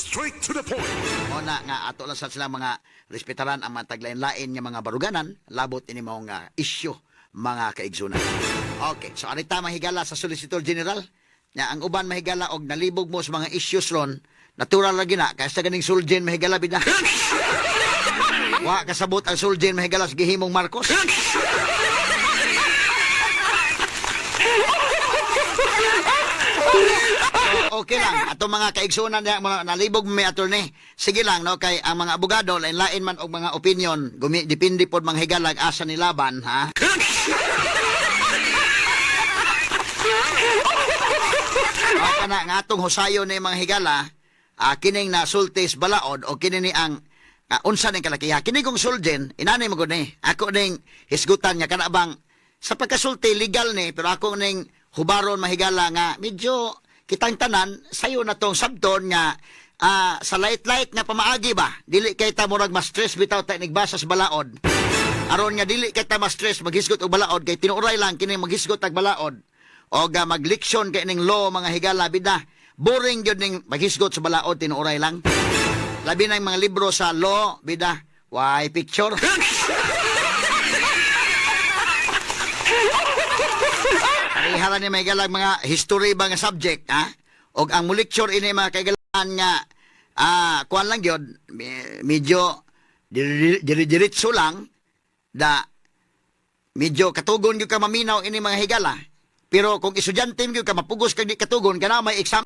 Straight to the point. O na nga ato lang sa sila mga respetaran ang mga taglain-lain nga mga baruganan, labot ini mao nga isyu mga kaigsunan. Okay, so anita mahigala sa Solicitor General nya ang uban mahigala og nalibog mo sa mga issues ron, natural lagi na kay sa ganing suljen mahigala bida. Wa kasabot ang suljen mahigala sa gihimong Marcos. Okay lang ato mga kaigsunan niya mga nalibog may attorney. Sige lang no kay ang mga abogado lain-lain man og mga opinion depende pod mga higalag asa ni laban ha. Kana nga atong husayo ni mga higala kining na sultis balaod o kini ni ang unsa ning kalakiha kini kong suljen inani mo gud ni ako ning hisgutan niya kana bang sa pagkasulti legal ni pero ako ning hubaron mahigala nga medyo kitang tanan sayo na tong sabton nga sa light-light nga pamaagi ba dili kay ta murag ma-stress bitaw ta nigbasa sa balaod aron nga dili kay ta ma-stress maghisgot og balaod kay tinuray lang kini maghisgot og balaod o mag-leksyon kay ning law mga higala bida boring gyud ning maghisgot sa balaod tinuray lang labi na yung mga libro sa law bida why picture. Pariharan ni may galang mga history ba nga subject, ha? O ang mulecture ini mga kaigalaan nga, kuan lang yun, medyo diretso lang, medyo katugon yung ka maminaw ini mga higala. Pero kung estudyante yung ka mapugos kag di katugon, kana may exam.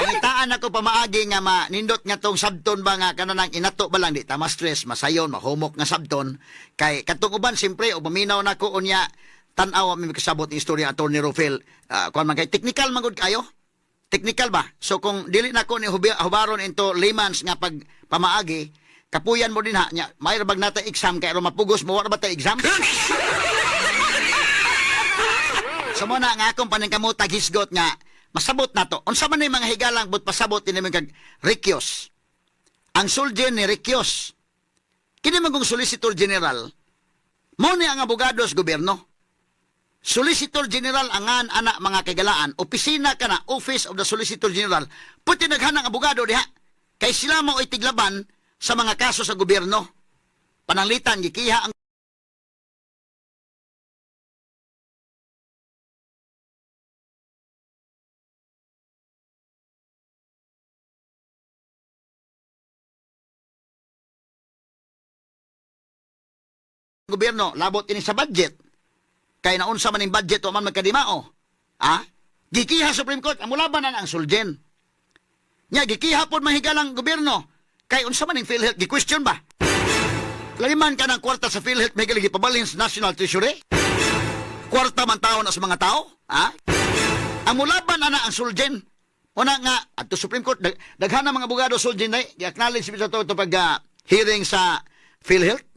Ang itaan ako pamaagi nga nindot nga tong sabton ba nga kanang inato ba lang di ta ma-stress, masayon, mahumok nga sabton. Kay katong uban simpre og maminaw nako unya tan-aw mi kasabot ang istorya Attorney Rufel. Kuan man kay technical man gud kayo. Technical ba? So kung dili nako ni hubaron into layman's nga pag pamaagi, kapuyan mo din ha nya may rabag nata exam kay aron mapugos mo wala ba ta exam? So mo na nga akong paningkamutag hisgot nga masabot na to. Unsa man ni mga higalang but pasabot din kag Rikyos. Ang suljen ni Rikyos. Kini man kong Solicitor General. Mo ni ang abogado sa gobyerno. Solicitor General angan anak mga kagalaan. Opisina ka na, Office of the Solicitor General. Puti naghanang abogado diha. Kay sila mo itiglaban sa mga kaso sa gobyerno. Pananglitan, gikiha ang gobyerno, labot ini sa budget. Kay naunsa man ning budget o man magkadimao. Gikiha Supreme Court, ang mulaban na ang suljen. Nya, gikiha po mahigalang gobyerno. Kay unsa man ning PhilHealth, gi-question ba? Lahiman ka ng kwarta sa PhilHealth, may galigi pabalhin sa National Treasury? Kwarta man tao na sa mga tao? Ang mulaban na ang suljen. Una nga, at to Supreme Court, daghana mga abogado suljen na, i-acknowledge sa ito pag hearing sa PhilHealth.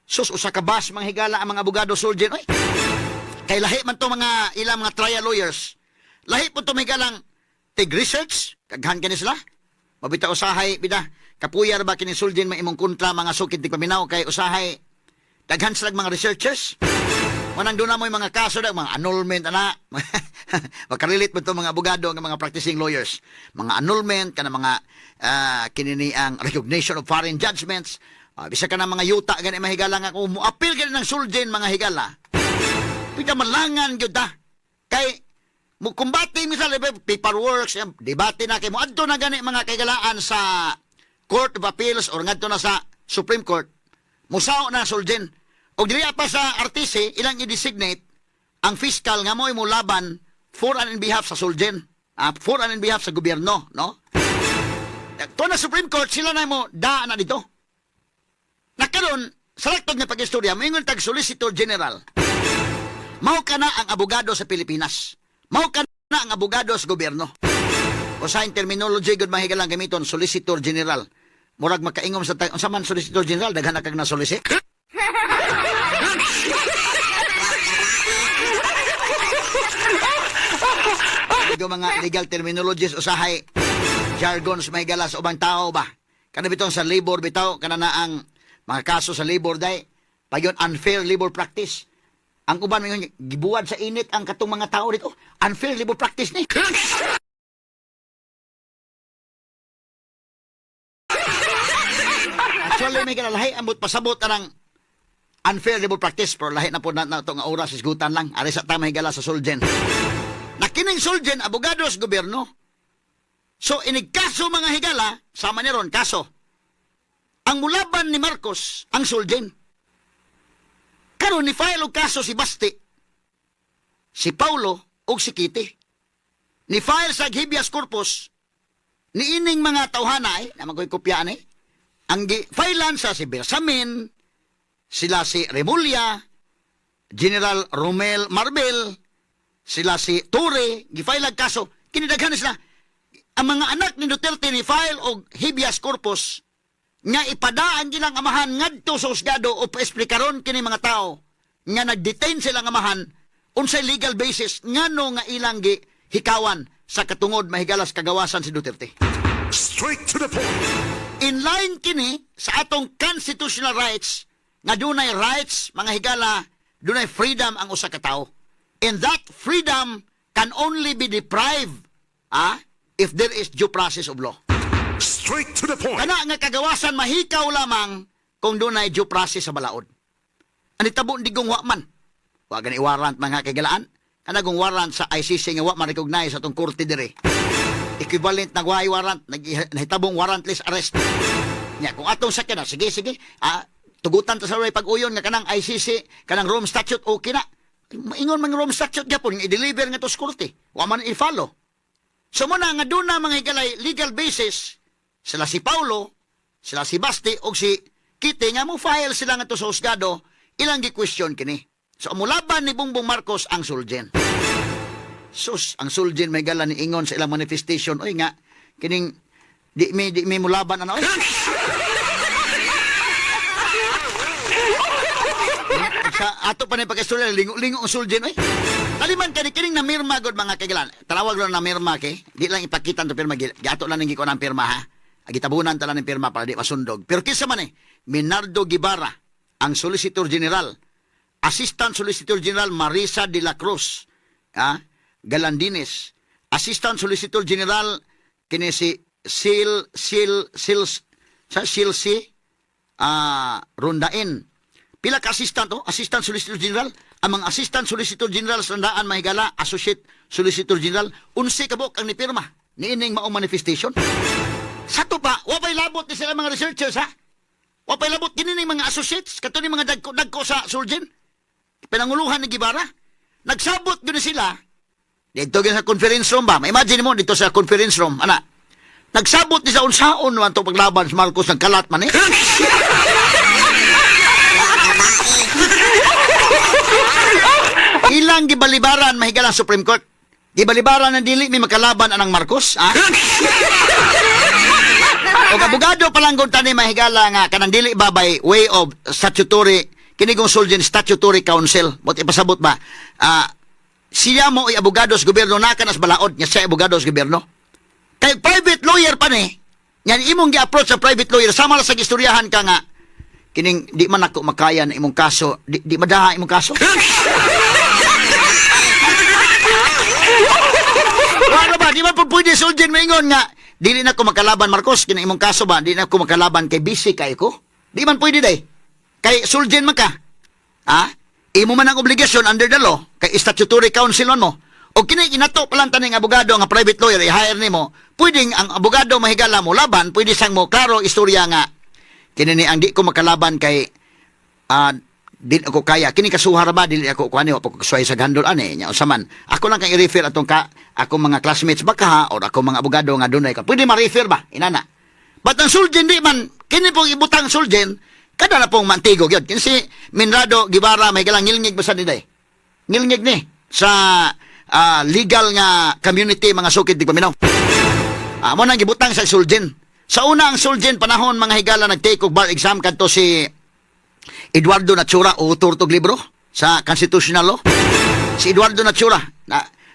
Sus, usa ka bas mga higala ang mga abogado surgeon. Oy. Kay lahi man to mga ilang mga trial lawyers. Lahi po to mga higalang tig research. Kaghan ka sila. Mabita usahay, bida. Kapuyar ba kini surgeon may imong kontra mga sukid tig paminaw kay usahay. Daghan sila mga researchers. Manang doon na mo yung mga kaso na, mga annulment, ana. Makarelate mo to mga abogado, ng mga practicing lawyers. Mga annulment, kana mga kinini ang recognition of foreign judgments. Bisa ka na mga yuta, gani mahigala nga kung muapil ka ng suljen mga higala. Pika malangan yun ta. Kay, kumbati misal, paperworks, debate na kay mo. Adto na gani mga kaigalaan sa Court of Appeals or ngadto na sa Supreme Court. Musao na suljen. O dili pa sa RTC, ilang i-designate ang fiscal nga mo laban for and in behalf sa suljen. For and in behalf sa gobyerno, no? Ito na Supreme Court, sila na mo daan na dito. Nakaroon, sa laktod nga pag-istorya, maingon tag Solicitor General. Mao ka na ang abogado sa Pilipinas. Mao ka na ang abogado sa gobyerno. O sa terminology, good mahigalang gamiton, Solicitor General. Murag makaingom sa tayo. Unsa man Solicitor General, daghan na kag na-solicit. Ito mga legal terminologies, usahay, jargons, mahigala sa ubang tao ba? Kana bitong sa labor bitaw, kana na ang mga kaso sa labor day, pag yun unfair labor practice. Ang uban mo gibuwad sa init ang katong mga tao dito. Unfair labor practice ni. Actually, may kinalahi, ambot pasabot ng unfair labor practice, pero lahi na po na ito nga oras, isgutan lang. Ari sa tama higala sa Solgen. Nakining Solgen, abogado sa gobyerno. So, inigkaso mga higala, sama niya ron, kaso. Ang mulaban ni Marcos, ang Solgen. Karon ni file og kaso si Basti, si Paulo, o si Kitty. Ni file sa habeas corpus, ni ining mga tawhanay, na magoy kopyaan ang filean sa si Bersamin, sila si Remulla, General Romel Marbel, sila si Torre, gifile kaso, kinidaghan sila. Ang mga anak ni Duterte ni file og habeas corpus, nga ipadaan gilang amahan ngadto sa husgado o paesplikaron kini mga tao nga nagdetain silang amahan unsay legal basis ngano nga ilang hikawan sa katungod mahigalas kagawasan si Duterte. Straight to the point. In line kini sa atong constitutional rights nga dunay rights mga higala, dunay freedom ang usa ka tawo. And that freedom can only be deprived if there is due process of law. Straight to the point. Kana nga kagawasan mahikaw lamang kung dunay due process sa balaod. Ani tabo digong wa man. Wa gani warrant mga kagalaan. Kana gong warrant sa ICC nga wa ma-recognize atong korte dire. Equivalent na wa warrant, nahitabong warrantless arrest. Nya kung atong sakyan sige. Tugutan ta sa way pag-uyon nga kanang ICC, kanang Rome Statute okay na. Maingon man Rome Statute gyapon i-deliver nga to sa korte. Wa man i-follow. So muna nga doon na mga higalay legal basis sila si Paulo, sila si Basti, o si Kitty, nga mo file sila nga to sa husgado, ilang gi-question kini. So, mulaban ni Bongbong Marcos ang Solgen. Sus, ang Solgen may gala ni ingon sa ilang manifestation. Oy nga, kining, di may mulaban, ano? Sa ato pa na pag-istorya, lingo ang Solgen, oy. Taliman kining namirma, god mga kailan. Talawag lang na mirma, kay. Di lang ipakita to pirma, gato lang nang gikuan ang pirma, ha? Agitabunan tala ng pirma para di masundog. Pero kisa man Minardo Guevara, ang Solicitor General, Assistant Solicitor General Marisa de la Cruz, Galandines, Assistant Solicitor General kini si Silsi Rondain. Pila ka assistant Assistant Solicitor General, ang mga Assistant Solicitor General sa Randaan mahigala, Associate Solicitor General, 11 kabok ang nipirma niining mao manifestation. Sato pa, wapay labot ni sila mga researchers, ha? Wapay labot kini ning mga associates, kato ni mga dagko sa Solgen. Pinanguluhan ni Guevara. Nagsabot gud sila. Dito sa conference room ba? Imagine mo dito sa conference room, ana. Nagsabot ni sa unsaon man to paglaban sa Marcos ng kalat man Ilang gibalibaran mahigala Supreme Court. Gibalibaran ng dili may makalaban anang Marcos, ha? O abogado palang gud tani mahigala nga kanang dili ba by way of statutory kinigong Solgen Statutory Council. But ipasabot ba? Siya mo ay abogado sa gobyerno nakanas balaod nga siya abogado sa gobyerno. Kay private lawyer pa ni. Yan imong gi-approach sa private lawyer sama sa gistoryahan ka nga kining di man ako makaya na imong kaso, di madaha imong kaso. Wala ba? Di ba po pwede Solgen maingon nga dili na ko makalaban Marcos kina imong kaso ba? Di na ko makalaban kay busy kay ko? Di man pwede day. Kay Solgen man ka. Imo man ang obligasyon under the law kay statutory council man mo. O kini inato pa lang taning abogado nga private lawyer i-hire nimo. Pwedeng ang abogado mahigala mo laban, pwede sang mo klaro istorya nga kini ni ang di ko makalaban kay di ako kaya kini kasuhara ba dili ako kuani wa ko suway sa gandol ani nya usaman ako lang kay i-refer atong ako mga classmates ba ka or ako mga abogado nga dunay ka pwede ma-refer ba inana but ang Solgen di man kini pong ibutang Solgen kada na pong mantigo gyud kini si Minrado Guevara may galang ngilngig ba sa diday ngilngig ni sa legal nga community mga sukid di paminaw mo nang gibutang sa Solgen sa una ang Solgen panahon mga higala nag-take og bar exam kadto si Eduardo Natsura, autor tog libro sa constitutional law. Si Eduardo Natsura,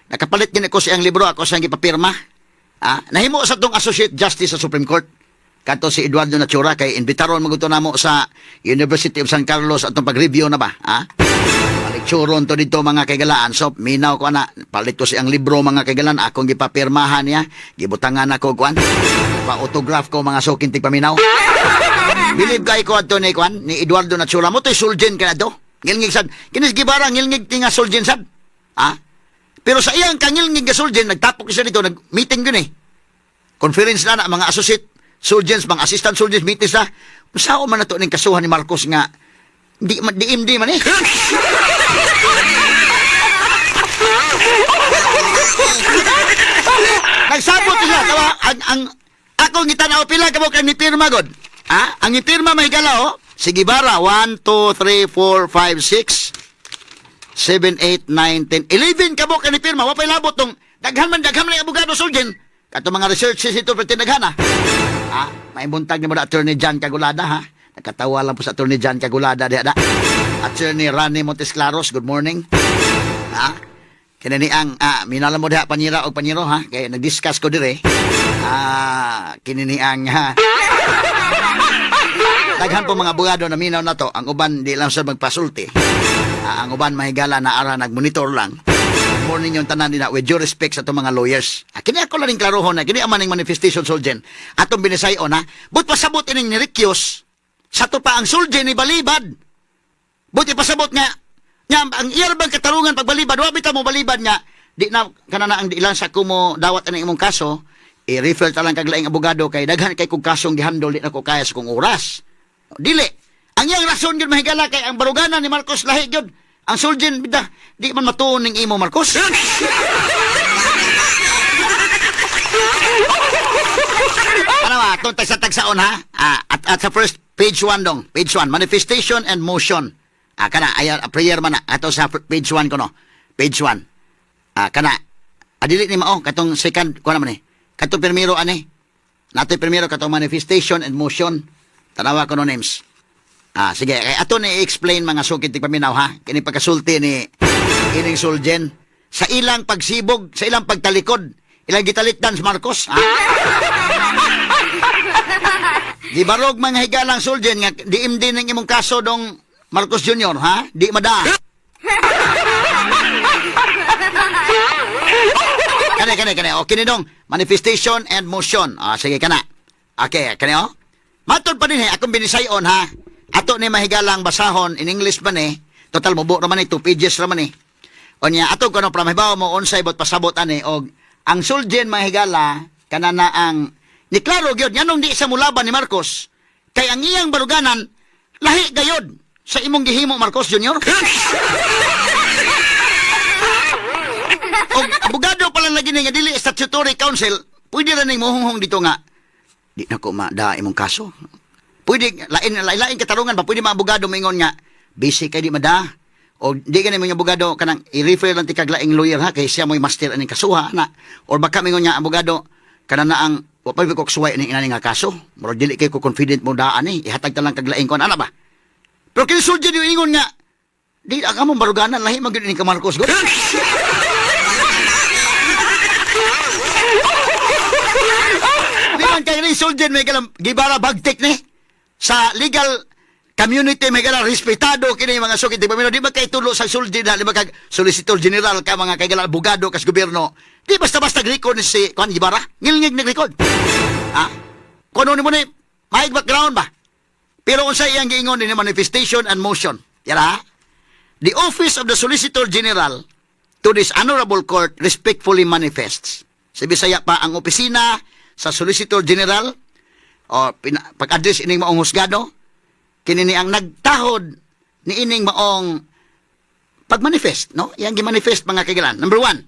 nakapalit din ako siyang libro, ako siyang ipapirma. Nahimo sa tong Associate Justice sa Supreme Court. Kanto si Eduardo Natsura, kay imbitaron maguto namo sa University of San Carlos atong pag-review na ba. Paliksuron to dito mga kaigalaan. So, minaw ko na, palit ko siyang libro mga kaigalaan, akong gipapirmahan niya, gibutangan ako kuan, pa-autograph ko mga sukintig paminaw. Bilib kay ko ato ni Kwan, ni Eduardo Natsura mo, to'y suljen ka na to. Ngilngig sad. Kinis gibara, ngilngig tinga suljen sad. Ha? Pero sa iyang kangilngig nga suljen, nagtapok siya dito, nag-meeting yun eh. Conference na mga associate surgeons, mga assistant surgeons, meetings na. Saan man na to ng kasuhan ni Marcos nga, di man eh. Nagsabot niya, tawa, ako ngitanaw pila ka mo kang nipirma, God. Ha? Ang nipirma may gala, oh. Sige bara, 1, 2, 3, 4, 5, 6, 7, 8, 9, 10, 11 ka mo kang nipirma. Wapay labot tong, daghan man ng abogado, surgeon. Kato mga researches ito, pero tinaghan, ha? Ha? May buntag ni mo na Attorney John Cagulada, ha? Nakatawa lang po sa Attorney John Cagulada, diya da. Attorney Rani Montes Claros, good morning. Ha? Kinani ang, minala mo diha, panyira o panyiro, ha? Kaya nag-discuss ko dire. Kinini ang, ha? Daghan po mga abogado na minaw na to, ang uban di lang sa magpasulti. Ang uban mahigala na ara nag-monitor lang. Good morning yung tanan nila, with due respect sa itong mga lawyers. Kini ako lang klarohon na, kini amaning manifestation soldier. Atong binisayon na, but pasabot ining ni Rikyos, sa to pa ang soldier ni Balibad. But ipasabot nga, ang iyarbang katarungan pagbalibad, wabita mo balibad nga, di na, kanana ang di lang sa kumo dawat ang imong kaso, i-refer talang kaglaing abogado kay daghan kay kong kasong gihandol, di na ko kaya sa kong oras. Dili. Ang iyang rason yun mahigala kay ang baruganan ni Marcos lahi yun. Ang soldier, bida, di man matuon ng imo, Marcos. Ano ba? Itong tagsa-tagsaon, ha? At sa first, page 1 dong. Page 1, manifestation and motion. Kana, ayan, prayer man na. Ato sa page 1 ko, no? Page 1. Kana, adili ni mao, katong second, ko naman eh. Katong primero, ane? Nato primero, katong manifestation and motion. Tanawa ko no names. Sige, ato na i-explain mga sukit paminaw, ha? Kini pagkasulti ni ining Suljen. Sa ilang pagsibog, sa ilang pagtalikod, ilang gitalitdan si Marcos, ha? Di barog mga higalang Suljen nga, diimdi ng imong kaso dong Marcos Jr., ha? Di mada. Kani. O, kini dong, manifestation and motion. Sige, kana. Okay, kani, o. Matod pa din, akong binisayon, ha? Ato ni mahigalang basahon in English man eh. Total mubo naman eh, 2 pages naman eh. O niya, ato ko no, pramahibaw mo, onsay bot pasabot ani, og ang Suljen mahigala, kanana ang, ni klaro gyud nyanong di sa mulaban ni Marcos, kay ang iyang baruganan, lahi gayod, sa imong gihimo Marcos Jr. Og abogado pala lagi nga dili statutory council, pwede rin muhunghong dito nga, di na ko mada imong kaso. Pwede, lain katarungan pa, pwede mga abogado maingon nga, busy kay di mada. O di ka na mga abogado, kanang i-refer lang ti kaglaing lawyer, ha, kay siya mo'y master aning kasuha, na. Or baka maingon nga, abogado, kanang na ang, wapay ko kasuway aning inaning nga kaso, moro dili kay ko confident mo daan eh, ihatag talang kaglaing ko, ana ba? Pero kinisulti yung ingon nga, di ang among baruganan, lahi mag-yun ka Marcos, go? Di man kayo ni Suljen, may kalang gibara bagtik ni. Sa legal community may kana respetado kini mga sukit di ba di ba kay tulo sa suldi na di ba kag solicitor general ka mga kay abogado kas gobyerno di basta-basta record ni si Juan Ibarra ngilngig nag-record kuno ni mo ni may background ba pero unsa iyang giingon ni manifestation and motion yara the office of the solicitor general to this honorable court respectfully manifests sa Bisaya pa ang opisina sa solicitor general o pag-address ining maong husgado kini ni ang nagtahod ni ining maong pag-manifest no yang gi-manifest mga kaigalan number 1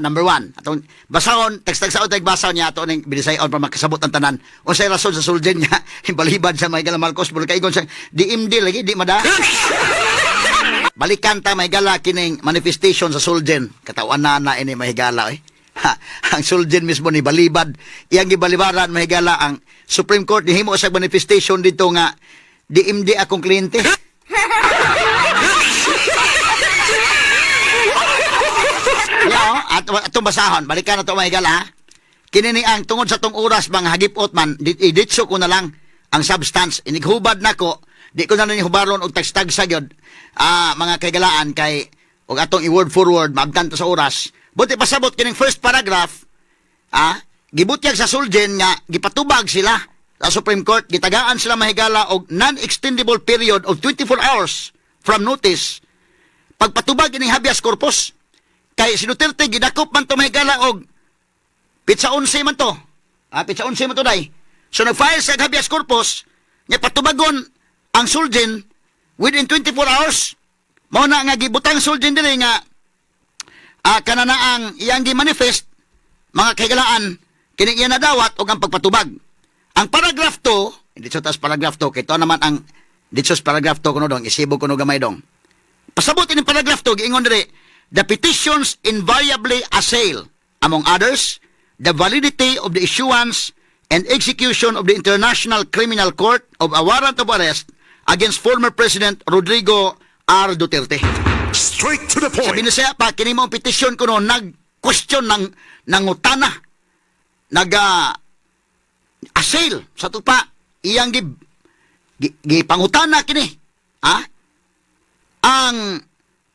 number 1 atong basahon tagsa-tagsaon basahon niya ato ning binisayon para makasabot ang tanan unsay rason sa sulden niya balibad sa Maygala Marcos pero kay sa DMD lagi di mada balikan ta Maygala kining manifestation sa sulden katawan na ini mahigala ang sulden mismo ni balibad iyang gibalibaran mahigala ang Supreme Court nihimo sa manifestation dito nga DMD akong kliyente. At atong basahon, balikan na ito mahigala. Kinini ang tungod sa tong oras mga hagipot man, iditso ko na lang ang substance. Inighubad na ko, di ko na hubaron og tagstag-sa gyud mga kaigalaan kay og atong i-word for word, maabtan to sa oras. Buti pasabot kining first paragraph, gibutyag sa suljen nga gipatubag sila sa Supreme Court, gitagaan sila mahigala og non-extendable period of 24 hours from notice pagpatubag ining habeas corpus. Kay si Duterte gidakop man to mahigala og pitsa 11 man to. Pitsa 11 man to day. So nag-file sa habeas corpus, nya patubagon ang sulgen within 24 hours. Mao na nga gibutang sulgen diri nga kanana ang iyang gi-manifest mga kahigalaan kini iya nadawat og ang pagpatubag. Ang paragraph 2, dito tas paragraph 2 kay to naman ang dito sa paragraph 2 kuno dong isibog kuno gamay dong. Pasabot ini paragraph 2 giingon diri, the petitions invariably assail among others the validity of the issuance and execution of the International Criminal Court of a warrant of arrest against former President Rodrigo R. Duterte. Straight to the Sabi point. na siya pa, kini mo petition ko no, nag-question ng nangutana, assail sa tupa, iyang gipangutana kini, ang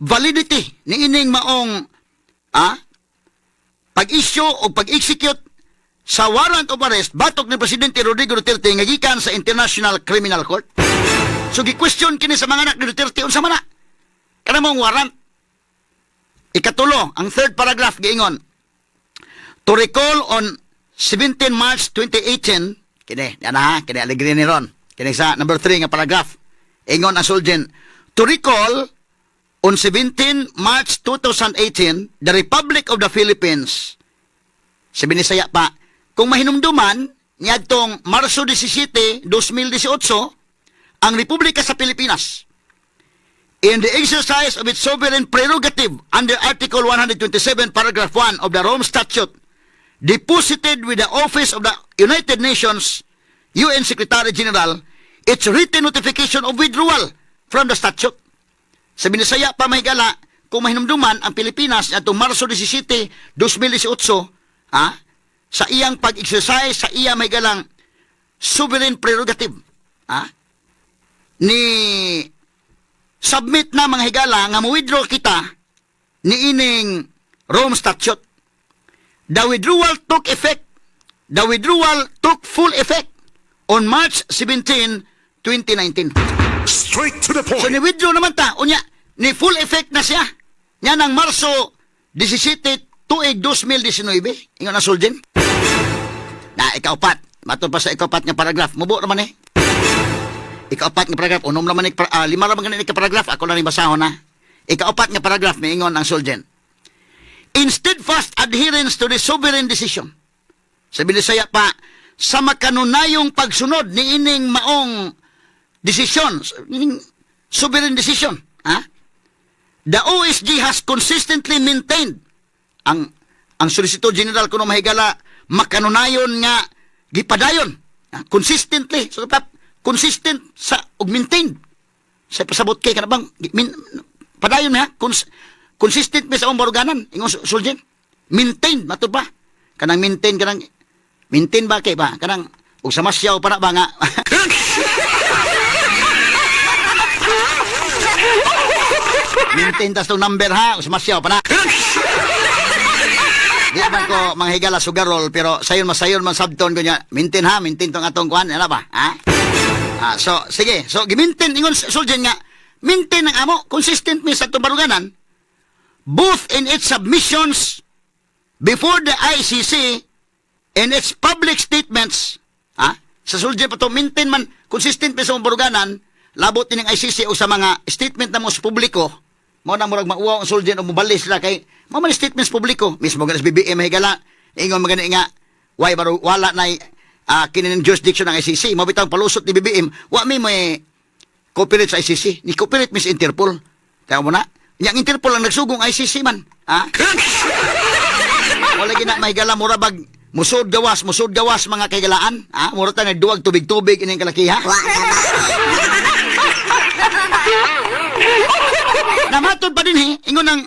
validity ni ining maong, pag-issue o pag-execute sa warrant of arrest batok ni Presidente Rodrigo Duterte nga gikan sa International Criminal Court. So gi-question kini sa mga anak ni Duterte unsa man na kana mong warrant. Ikatulo, ang third paragraph giingon, to recall on 17 March 2018, kini kini alegre ni ron. Kini sa number 3 nga paragraph. Ingon ang sulgen, to recall on 17 March 2018, the Republic of the Philippines. Sabi ni saya pa, kung mahinumduman, niadtong Marso 17, 2018, ang Republika sa Pilipinas, in the exercise of its sovereign prerogative under Article 127, Paragraph 1 of the Rome Statute, deposited with the Office of the United Nations UN Secretary General its written notification of withdrawal from the statute. Sabi ni saya pa mahigala, kung mahinumduman ang Pilipinas atong Marso 17, 2018, sa iyang pag-exercise, sa iyang mahigalang sovereign prerogative, ni submit na mga higala nga mo-withdraw kita ni ining Rome Statute. The withdrawal took full effect on March 17, 2019. Straight to the So point. ni-withdraw naman ta, unya, ni full effect na siya. Yan ang Marso 17, tuig 2019. Ingon na sulgen. Na, ikaupat. Matod pa sa ikaupat nga paragraph. Mubo naman eh. Ikaapat nga paragraph, unom naman lima naman ganun ka paragraph, ako lang ibasahon na. Ikaapat nga paragraph, may ingon ang sulgen. In steadfast adherence to the sovereign decision. Sabi ni saya pa, sa makanunayong pagsunod ni ining maong decision, ining sovereign decision, the OSG has consistently maintained ang Solicitor General kuno mahigala makanunayon nga gipadayon, consistently, so consistent sa og maintain sa pasabot kay kanabang padayon na consistent ba sa umbaruganan ingon sulgen maintain matud ba kanang maintain ba kay ba kanang og sa masyaw para ba nga maintain tas tong number ha og sa masyaw pa na. Di ba ko mga higala sugarol pero sayon man sabton ko niya maintain tong atong kuan ana ba so sige so gimintain ingon sulgen nga maintain ang amo consistent mi sa atong baruganan both in its submissions before the ICC and its public statements sa sulgen pa to maintain man consistent mi sa atong baruganan labot ining ICC o sa mga statement na mo sa publiko mo na murag mauwaw ang sulgen o mubalis sila kay mo man statements publiko mismo ganas BBM higala ingon magani nga wala na kinin jurisdiction ng ICC mo bitang palusot ni BBM wa may cooperate sa ICC ni cooperate mis Interpol tayo mo na yang Interpol ang nagsugong ICC man wala gina mahigala murabag musod gawas mga kaigalaan mura ta nagduwag tubig ining kalakiha namatod pa din ingon ng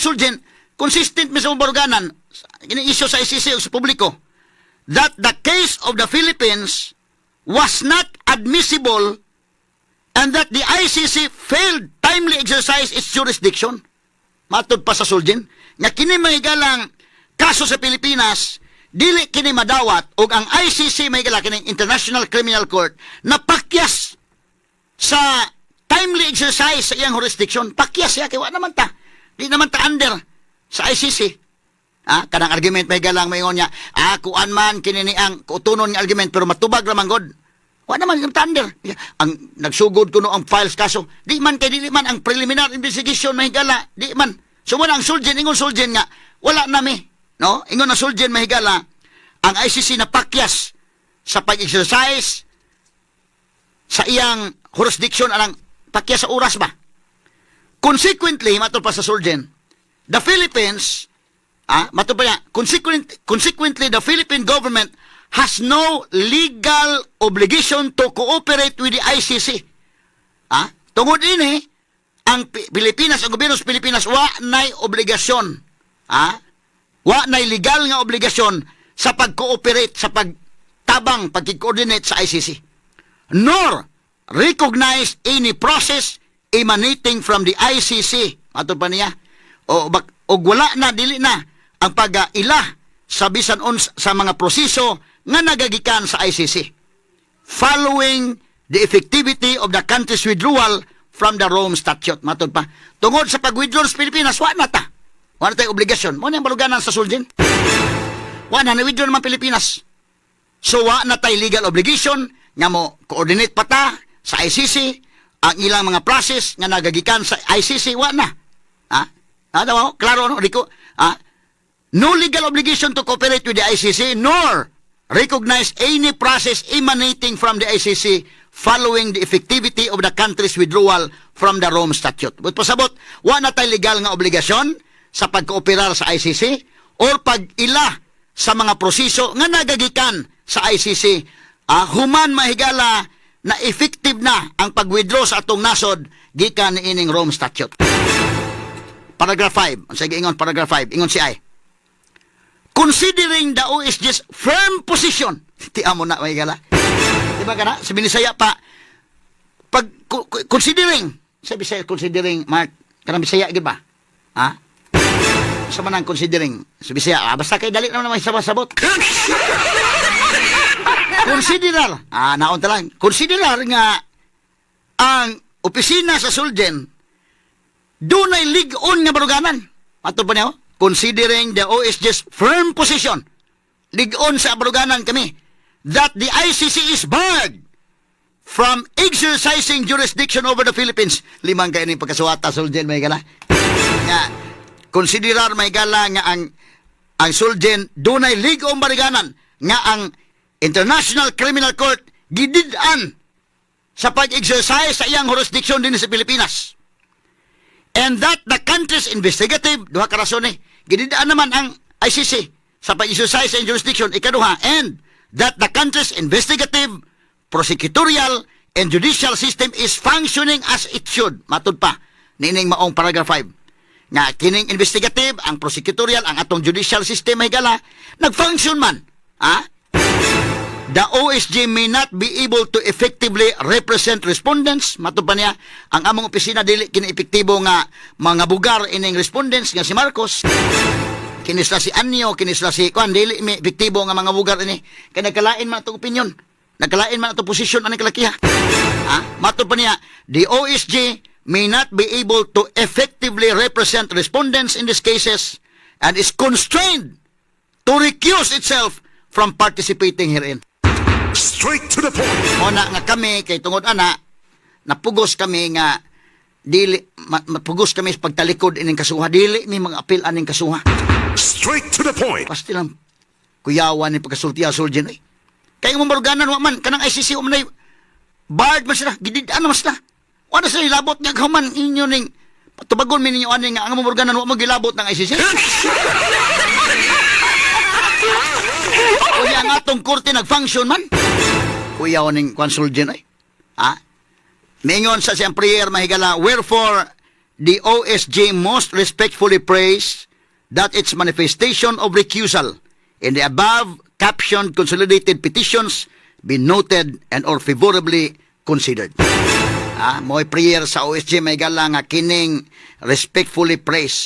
sulgen consistent mi sa baruganan gini-issue sa ICC o sa publiko that the case of the Philippines was not admissible and that the ICC failed timely exercise its jurisdiction. Matod pa sa sulgen, nga kini mahigalang kaso sa Pilipinas, dili kini madawat og ang ICC may gala kining International Criminal Court na pakyas sa timely exercise sa iyang jurisdiction. Pakyas siya kay wa naman ta. Di naman ta under sa ICC. Kanang argument may galang mayngon niya, kuan man kini ni ang kutunon nga argument pero matubag ra man god. Wa naman yung thunder. Ang nagsugod kuno ang files kaso. Di man kay dili man ang preliminary investigation mahigala. Di man. So mo ang suljen ingon suljen nga wala nami. No? Ingon na suljen mahigala ang ICC na pakyas sa pag-exercise sa iyang jurisdiction anang pakyas sa oras ba. Consequently, matod pa sa suljen, the Philippines, matod pa niya, consequently, the Philippine government has no legal obligation to cooperate with the ICC. Tungod ini, ang Pilipinas, ang gobyerno sa Pilipinas, wa na'y obligasyon, wa na'y legal nga obligasyon sa pag-cooperate, sa pagtabang, pag-coordinate sa ICC. Nor recognize any process emanating from the ICC. Matod pa niya, o wala na, dili na, ang pag-ila sa bisan sa mga proseso nga nagagikan sa ICC. Following the effectivity of the country's withdrawal from the Rome Statute. Matod pa, tungod sa pag-withdraw sa Pilipinas, wa na ta. Wa na tayo obligasyon. Mo na yung baluganan sa Suljin. Wa na withdraw naman Pilipinas. So, wa na tayo legal obligation nga mo coordinate pa ta sa ICC, ang ilang mga process nga nagagikan sa ICC, wa na. Klaro, no? Rico, no legal obligation to cooperate with the ICC, nor recognize any process emanating from the ICC following the effectivity of the country's withdrawal from the Rome Statute. But pasabot, wa na tayo legal nga obligasyon sa pagkooperar sa ICC or pag-ila sa mga proseso nga nagagikan sa ICC. Human mahigala na effective na ang pag-withdraw sa atong nasod gikan ni ining Rome Statute. Paragraph 5. Sige, ingon paragraph 5. Ingon si ay. Considering the OSG's firm position. Tiyan mo na, mahigala. Diba ka na? Sa Binisaya pa. Considering. Sa Bisaya, considering, Mark. Kanang Bisaya, gid ba? Sa manang considering. Sa Bisaya, basta kay dali naman may sabot. Considerar, naon ta lang, considerar nga ang opisina sa Suljen dunay lig-on nga baruganan. Matod pa niyo, considering the OSG's firm position, lig-on sa baruganan kami, that the ICC is barred from exercising jurisdiction over the Philippines. Limang kayo ni pagkasuwata Suljen, may gala. Nga, considerar may gala nga ang Suljen dunay lig-on baruganan nga ang International Criminal Court gidid-an sa pag-exercise sa iyang jurisdiction din sa Pilipinas. And that the country's investigative, duha ka rason gidid-an naman ang ICC sa pag-exercise sa iyang jurisdiction, ikaduha, and that the country's investigative, prosecutorial, and judicial system is functioning as it should. Matod pa, nining maong paragraph 5. Nga, kining investigative, ang prosecutorial, ang atong judicial system, may gala, nag-function man. The OSG may not be able to effectively represent respondents. Matod pa niya, ang among opisina dili kini-epektibo nga mga bugar ining respondents nga si Marcos. Kinisla si Anyo, kinisla si Kwan, dili may epektibo nga mga bugar ini. Kaya nagkalain man itong opinion. Nagkalain man itong posisyon ang kalakiha. Matod pa niya, the OSG may not be able to effectively represent respondents in these cases and is constrained to recuse itself from participating herein. Straight to the point. Una nga kami, kay tungod ana, napugos kami nga, dili, mapugos kami sa pagtalikod ining kasuha, dili may mga apil aning kasuha. Straight to the point. Pasti lang, kuyawan ni pagkasultiya-suljen, Kaya yung maruganan, waman, kanang ICC, umanay, barred man sila, gididaan naman sila. Wala sila ilabot nga, kaman, inyo ning, tubagon mi ninyo aning nga, ang maruganan, waman gilabot ng ICC. Kuya nga itong korte nag-function man. Kuya o ning konsuljen ay. Mingon sa siyang prayer mahigala, wherefore the OSG most respectfully prays that its manifestation of recusal in the above captioned consolidated petitions be noted and or favorably considered. Mo'y prayer sa OSG mahigala nga kining respectfully praise.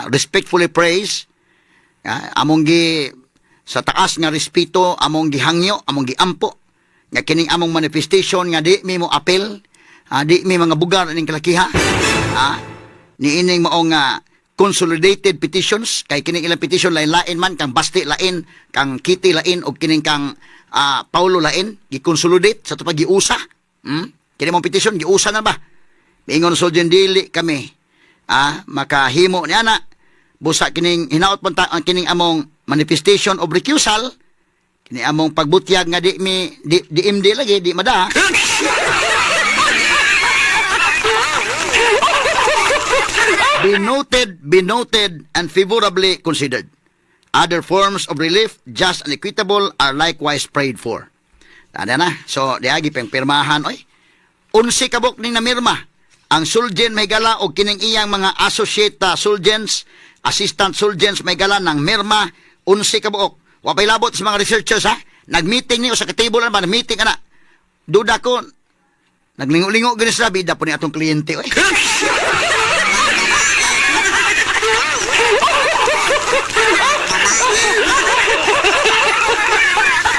Respectfully praise. Among sa taas nga respeto among gihangyo, among giampo nga kining among manifestation nga di mi mo apel, di mi mga bugar ning kalakiha. Niining maong consolidated petitions kay kining ilang petition lain-lain man, kang Basti lain, kang Kitty lain, o kining kang Paulo lain, gi-consolidate sa tupag giusa. Kini mong petition giusa na ba? Ingon Suljan dili kami makahimo ni ana busa kining hinaot punta ang kining among manifestation of recusal, kini among pagbutyag nga di MD lagi, di mada. Be noted and favorably considered. Other forms of relief, just and equitable, are likewise prayed for. Tanda na. So, diagi pang pirmahan, oy. 11 kabok ning namirma ang Suljan may gala o kining iyang mga associate Suljans, assistant Suljans may gala ng mirma, 11 kabok. Wapay labot sa mga researchers, ha? Nag-meeting niyo sa katable na, meeting ka na. Duda ko, naglingo-lingo gani sa bida po ni atong kliyente, oy.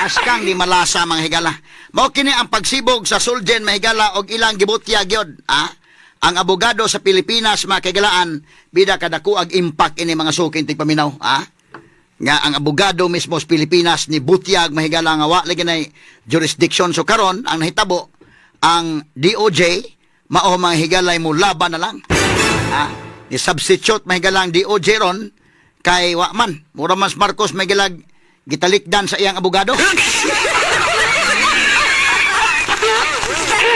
Askang di malasa mga higala. Mao kini ang pagsibog sa Suljan mahigala og ilang gibutya gyud. Ang abogado sa Pilipinas mga kagalaan, bida kadako ag impact ini mga sukin tig paminaw. Nga ang abogado mismo sa Pilipinas ni butyag mahigala nga wa lagi nay jurisdiction. So karon ang nahitabo ang DOJ mao mga higalay mo laban na lang. Ni substitute mahigala ang DOJ ron kay wa man mura mas Marcos mahigalag gitalikdan sa iyang abogado.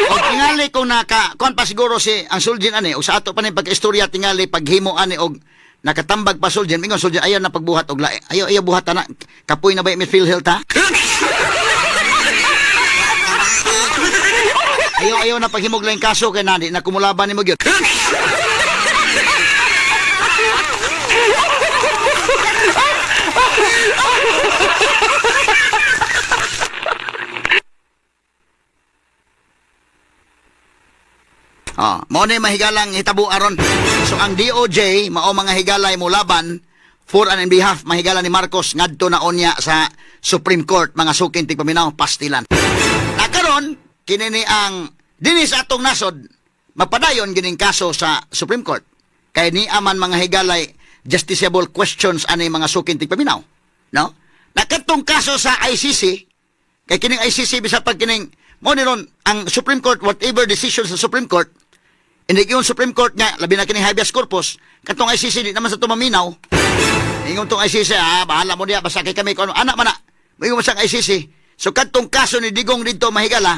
O tingali kung kuan pa siguro si ang Suljan ani o sa ato pa ni pag-istorya tingali paghimo ani og nakatambag pa Suljan, mingon Suljan ayaw na pagbuhat og lae. Ayaw buhat na. Kapoy na ba mi Phil Health ha? Ayaw na paghimog lang kaso kay nadi na kumulaban nimo gyud. Mao ni mahigalang hitabo aron. So ang DOJ mao mga higalay mo laban for and in behalf mahigala ni Marcos ngadto na onya sa Supreme Court mga sukin tig paminaw pastilan. Nakaron kini ni ang dinis atong nasod mapadayon gining kaso sa Supreme Court. Kay ni aman mga higalay justiciable questions ani mga sukin tig paminaw. No? Nakatong kaso sa ICC kay kining ICC bisa pag kining mo ni ron ang Supreme Court whatever decision sa Supreme Court hindi yung Supreme Court nga, labi na kining habeas corpus, katong ICC, di naman sa tumaminaw. Ingon tong ICC, bahala mo diya, basta kay kami, kung anak man na, mayroon mo siyang ICC. So, katong kaso ni Digong dito, mahigala,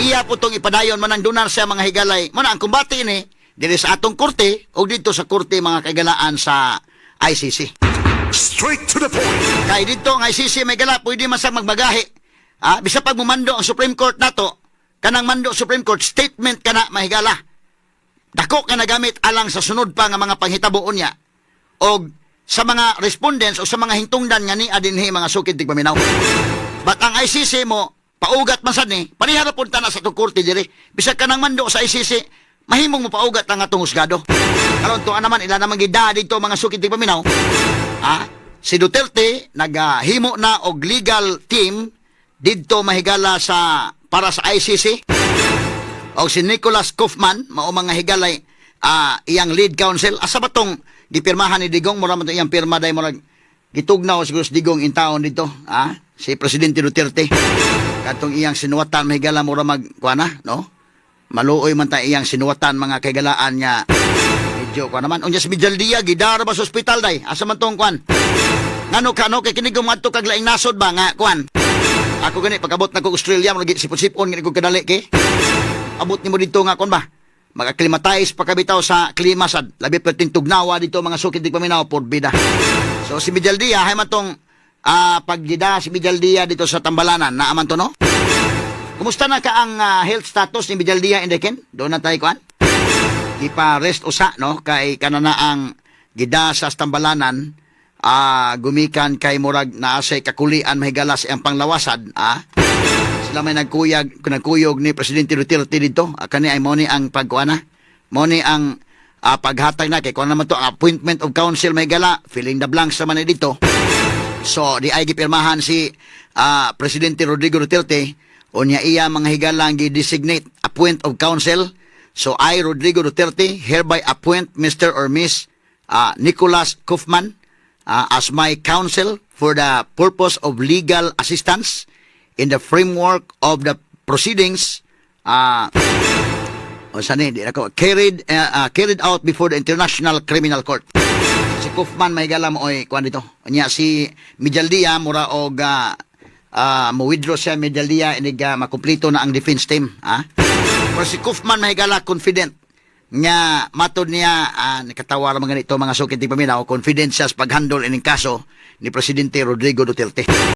iya po tong ipadayon man ang dunar sa mga higalay. Muna, ang kumbati ini, dili sa atong korte, o dito sa korte mga kagalaan sa ICC. Straight to the point. Kaya dito ang ICC, may gala, pwede man sa magbagahi. Bisa pag mumando ang Supreme Court nato, kanang mando Supreme Court, statement ka na, mahigala. Dako ka nagamit alang sa sunod pa nga mga panghitabuon niya o sa mga respondents o sa mga hintungdan nga ni adinhi mga sukid tig paminaw. But ang ICC mo, paugat man sad ni, panihara punta na sa itong korte diri. Bisag ka nang mando sa ICC, mahimong mo paugat ang atong husgado. Karon to naman, ila naman gida dito mga sukid tig paminaw. Si Duterte, naghimo na og legal team didto mahigala para sa ICC. O si Nicholas Kaufman, mao mga higalay, iyang lead counsel. Asa ba tong gipirmahan ni Digong? Mura man ito iyang pirma dahil murag gitugnaw siguro si Digong in taon dito. Si Presidente Duterte. Katong iyang sinuwatan, mahigala mura magkuana, no? Maluoy man ta iyang sinuwatan, mga kaigalaan niya. Medyo kuan naman. Unya si Mijaldia, gidara ba sa ospital day? Asa man tong kuan? Ngano ka, no? Kay kinig gumadto kag laing nasod ba nga, kuan? Ako gani, pagabot na ko Australia, murag sipon-sipon, gani ko kadali, kay? Abot ni mo dito nga kon ba mag-acclimatize pa kabitaw sa klima sad labi perting tugnawa dito mga sukid di paminaw por bida. So si Mijaldia hay man tong paggida si Mijaldia dito sa Tambalanan naaman to no. Kumusta na ka ang health status ni Mijaldia Indeken? Doon na tayo kuan. Di pa rest usa no kay kanana ang gida sa Tambalanan gumikan kay murag naasay kakulian mahigala sa ang panglawasan sila may nagkuyog ni Presidente Duterte dito. Kani ay mo ni ang pagkuana. Mo ni ang paghatag na. Kaya kung naman to, appointment of council may gala. Filling the blanks naman dito. So, di ay gipirmahan si Presidente Rodrigo Duterte o niya iya mga higalang gi-designate appoint of counsel. So, I, Rodrigo Duterte, hereby appoint Mr. or Miss Nicholas Kaufman as my counsel for the purpose of legal assistance in the framework of the proceedings carried out before the International Criminal Court. Si Kaufman may gala mo oy kuan dito. Nya si Medaldia mura og mo-withdraw siya Medaldia inig makumpleto na ang defense team, ha? Pero si Kaufman may gala confident nga matod niya nakatawar mga ganito mga sukiting paminaw confident siya sa paghandle ining kaso ni Presidente Rodrigo Duterte.